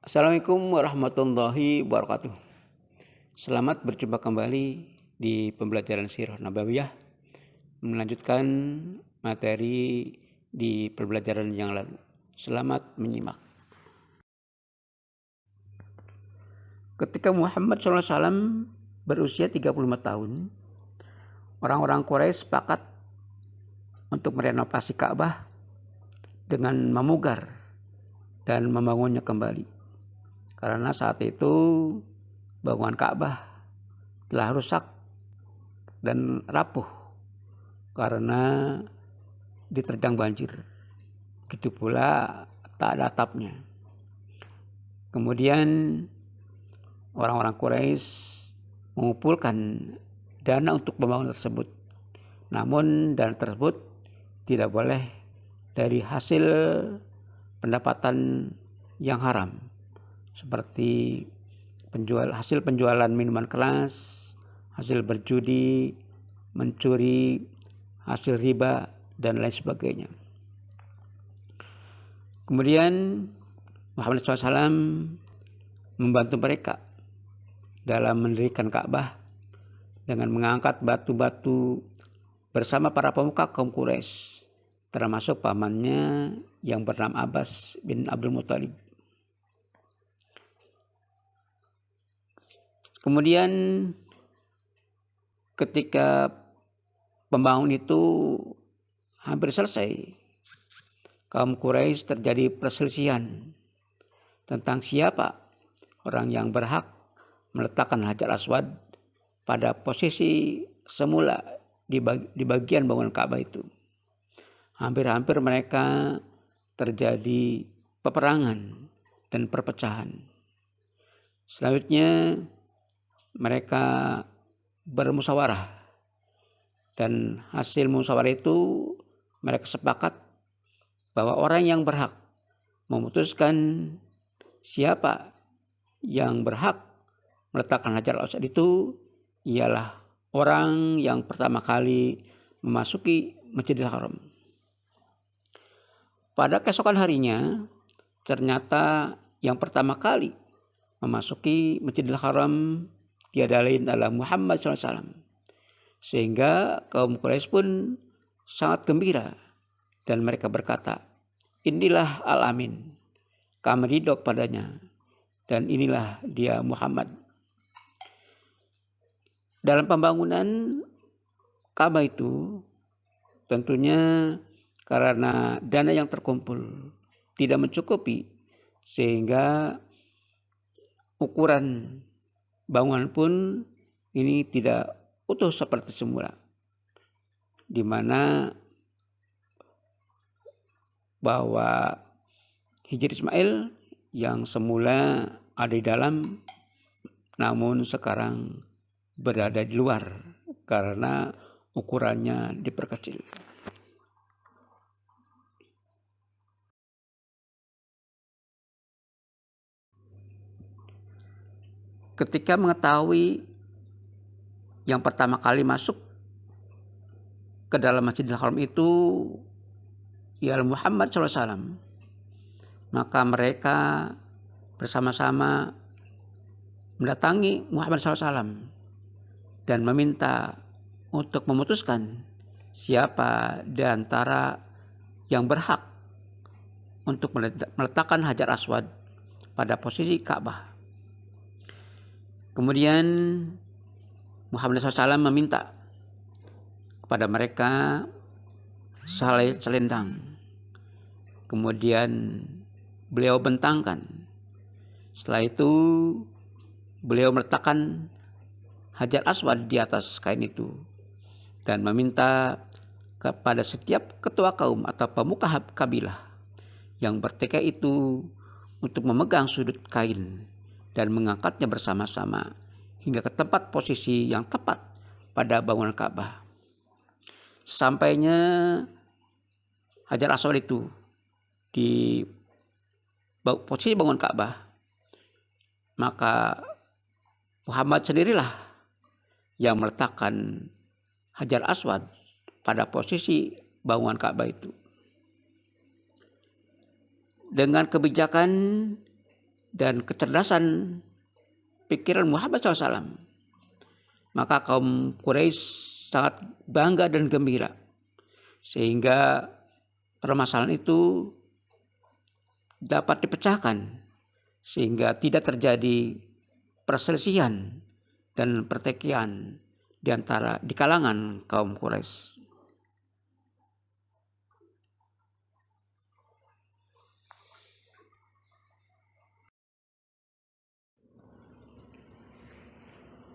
Assalamualaikum warahmatullahi wabarakatuh. Selamat berjumpa kembali di pembelajaran Sirah Nabawiyah, melanjutkan materi di pembelajaran yang lalu. Selamat menyimak. Ketika Muhammad SAW berusia 35 tahun, orang-orang Quraisy sepakat untuk merenovasi Ka'bah dengan memugar dan membangunnya kembali. Karena saat itu bangunan Ka'bah telah rusak dan rapuh karena diterjang banjir. Begitu pula tak ada atapnya. Kemudian orang-orang Quraisy mengumpulkan dana untuk pembangunan tersebut. Namun dana tersebut tidak boleh dari hasil pendapatan yang haram, seperti hasil penjualan minuman keras, hasil berjudi, mencuri, hasil riba, dan lain sebagainya. Kemudian Muhammad SAW membantu mereka dalam mendirikan Ka'bah dengan mengangkat batu-batu bersama para pemuka kaum Quraisy, termasuk pamannya yang bernama Abbas bin Abdul Muthalib. Kemudian ketika pembangunan itu hampir selesai, kaum Quraisy terjadi perselisihan tentang siapa orang yang berhak meletakkan Hajar Aswad pada posisi semula di bagian bangunan Ka'bah itu. Hampir-hampir mereka terjadi peperangan dan perpecahan. Selanjutnya mereka bermusyawarah, dan hasil musyawarah itu mereka sepakat bahwa orang yang berhak memutuskan siapa yang berhak meletakkan Hajar Aswad itu ialah orang yang pertama kali memasuki Masjidil Haram. Pada keesokan harinya, ternyata yang pertama kali memasuki Masjidil Haram tiada lain adalah Muhammad SAW. Sehingga kaum Quraisy pun sangat gembira dan mereka berkata, "Inilah Al-Amin, kami ridho padanya, dan inilah dia Muhammad." Dalam pembangunan Ka'bah itu tentunya karena dana yang terkumpul tidak mencukupi, sehingga ukuran bangunan pun ini tidak utuh seperti semula, di mana bahwa Hijri Ismail yang semula ada di dalam, namun sekarang berada di luar karena ukurannya diperkecil. Ketika mengetahui yang pertama kali masuk ke dalam Masjidil Haram itu ialah Muhammad SAW, maka mereka bersama-sama mendatangi Muhammad SAW dan meminta untuk memutuskan siapa di antara yang berhak untuk meletakkan Hajar Aswad pada posisi Ka'bah. Kemudian Muhammad SAW meminta kepada mereka sehelai selendang. Kemudian beliau bentangkan. Setelah itu beliau meletakkan Hajar Aswad di atas kain itu dan meminta kepada setiap ketua kaum atau pemuka kabilah yang bertekad itu untuk memegang sudut kain dan mengangkatnya bersama-sama hingga ke tempat posisi yang tepat pada bangunan Ka'bah. Sampainya Hajar Aswad itu di posisi bangunan Ka'bah, maka Muhammad sendirilah yang meletakkan Hajar Aswad pada posisi bangunan Ka'bah itu. Dengan kebijakan dan kecerdasan pikiran Muhammad SAW. Maka kaum Quraisy sangat bangga dan gembira, sehingga permasalahan itu dapat dipecahkan sehingga tidak terjadi perselisihan dan pertikaian di kalangan kaum Quraisy.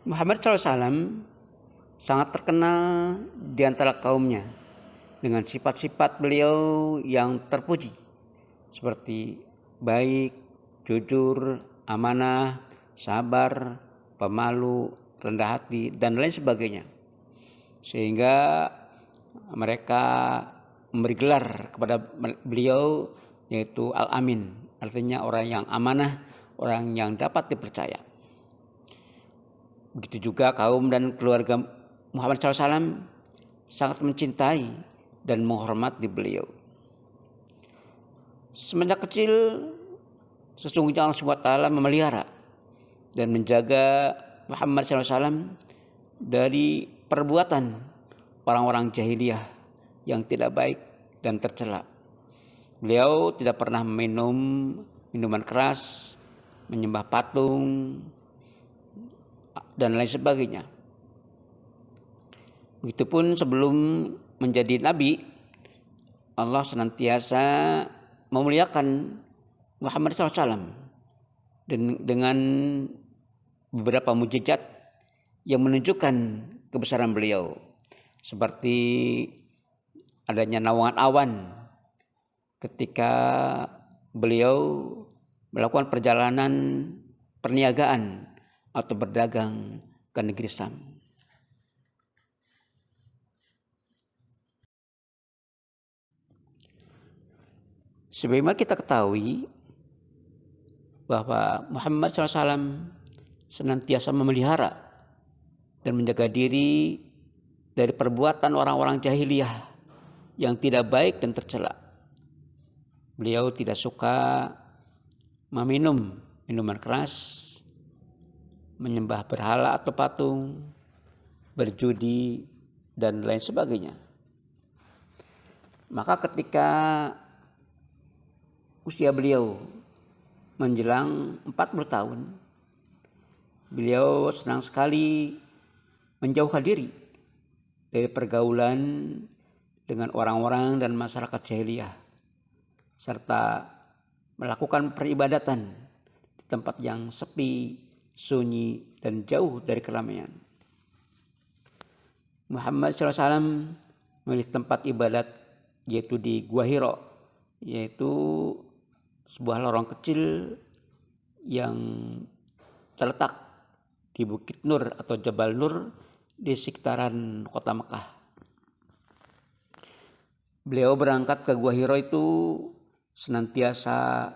Muhammad SAW sangat terkenal di antara kaumnya dengan sifat-sifat beliau yang terpuji seperti baik, jujur, amanah, sabar, pemalu, rendah hati, dan lain sebagainya. Sehingga mereka memberi gelar kepada beliau yaitu Al-Amin, artinya orang yang amanah, orang yang dapat dipercaya. Begitu juga kaum dan keluarga Muhammad SAW sangat mencintai dan menghormati beliau. Semenjak kecil sesungguhnya Allah SWT memelihara dan menjaga Muhammad SAW dari perbuatan orang-orang jahiliyah yang tidak baik dan tercela. Beliau tidak pernah minum minuman keras, menyembah patung, dan lain sebagainya. Begitupun sebelum menjadi nabi, Allah senantiasa memuliakan Muhammad SAW dengan beberapa mukjizat yang menunjukkan kebesaran beliau, seperti adanya naungan awan ketika beliau melakukan perjalanan perniagaan atau berdagang ke negeri Syam. Sebagaimana kita ketahui bahwa Muhammad SAW senantiasa memelihara dan menjaga diri dari perbuatan orang-orang jahiliyah yang tidak baik dan tercela. Beliau tidak suka meminum minuman keras, menyembah berhala atau patung, berjudi, dan lain sebagainya. Maka ketika usia beliau menjelang 40 tahun, beliau senang sekali menjauhkan diri dari pergaulan dengan orang-orang dan masyarakat jahiliyah, serta melakukan peribadatan di tempat yang sepi, sunyi, dan jauh dari keramaian. Muhammad SAW memilih tempat ibadat yaitu di Gua Hiro, yaitu sebuah lorong kecil yang terletak di Bukit Nur atau Jabal Nur di sekitaran kota Mekah. Beliau berangkat ke Gua Hiro itu senantiasa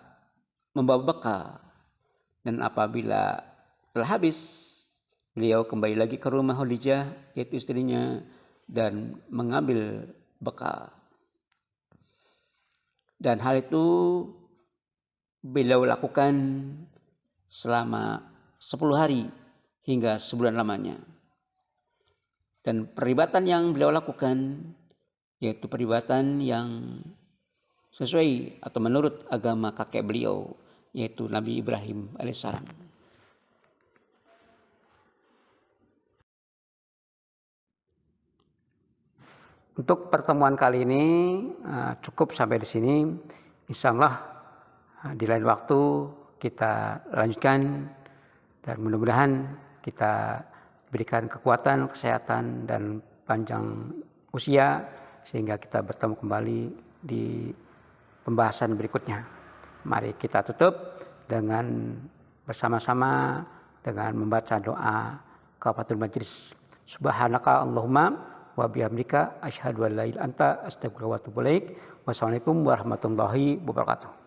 membawa bekal, dan apabila telah habis, beliau kembali lagi ke rumah Khadijah, yaitu istrinya, dan mengambil bekal. Dan hal itu beliau lakukan selama 10 hari hingga sebulan lamanya. Dan peribadatan yang beliau lakukan yaitu peribadatan yang sesuai atau menurut agama kakek beliau, yaitu Nabi Ibrahim alaihissalam. Untuk pertemuan kali ini cukup sampai di sini. Insya Allah di lain waktu kita lanjutkan, dan mudah-mudahan kita berikan kekuatan, kesehatan, dan panjang usia sehingga kita bertemu kembali di pembahasan berikutnya. Mari kita tutup dengan bersama-sama dengan membaca doa Kafaratul Majlis. Subhanaka Allahumma wa bihamdika asyhadu an la ilaha illa anta astaghfiruka wa atubu ilaik. Wassalamualaikum warahmatullahi wabarakatuh.